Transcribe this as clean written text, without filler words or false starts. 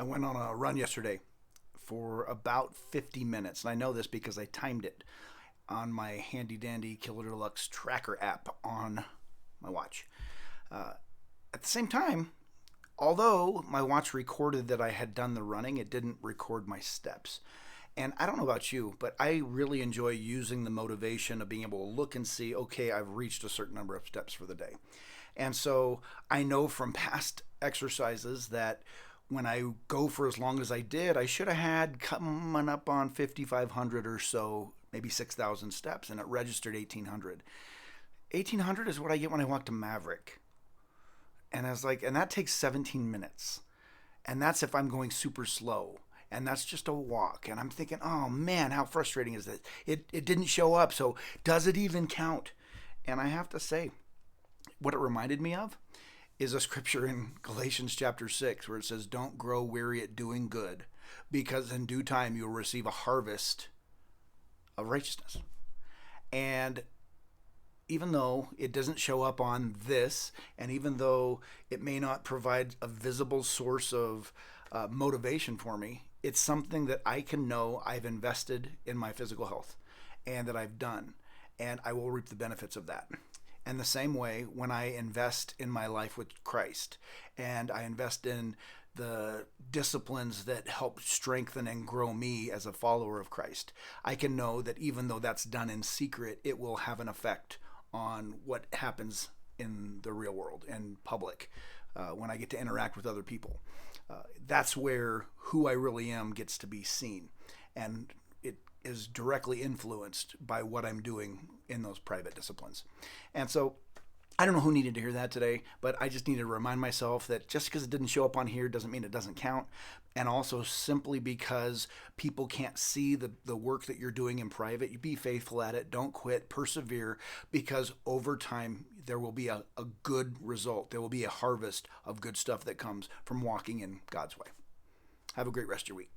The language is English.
I went on a run yesterday for about 50 minutes. And I know this because I timed it on my handy dandy Killer Deluxe tracker app on my watch. Uh, at the same time, although my watch recorded that I had done the running, it didn't record my steps. And I don't know about you, but I really enjoy using the motivation of being able to look and see, okay, I've reached a certain number of steps for the day. And so I know from past exercises that when I go for as long as I did, I should have had coming up on 5,500 or so, maybe 6,000 steps, and it registered 1,800. 1,800 is what I get when I walk to Maverick. And I was like, and that takes 17 minutes. And that's if I'm going super slow. And that's just a walk. And I'm thinking, oh man, how frustrating is this? It didn't show up. So does it even count? And I have to say, what it reminded me of is a scripture in Galatians chapter 6 where it says, don't grow weary at doing good, because in due time you'll receive a harvest of righteousness. And even though it doesn't show up on this, and even though it may not provide a visible source of motivation for me, it's something that I can know I've invested in my physical health and that I've done, and I will reap the benefits of that. And the same way, when I invest in my life with Christ and I invest in the disciplines that help strengthen and grow me as a follower of Christ, I can know that even though that's done in secret, it will have an effect on what happens in the real world and public when I get to interact with other people. That's where who I really am gets to be seen. And it is directly influenced by what I'm doing in those private disciplines. And so I don't know who needed to hear that today, but I just need to remind myself that just because it didn't show up on here doesn't mean it doesn't count. And also simply because people can't see the work that you're doing in private, you be faithful at it. Don't quit, persevere, because over time there will be a good result. There will be a harvest of good stuff that comes from walking in God's way. Have a great rest of your week.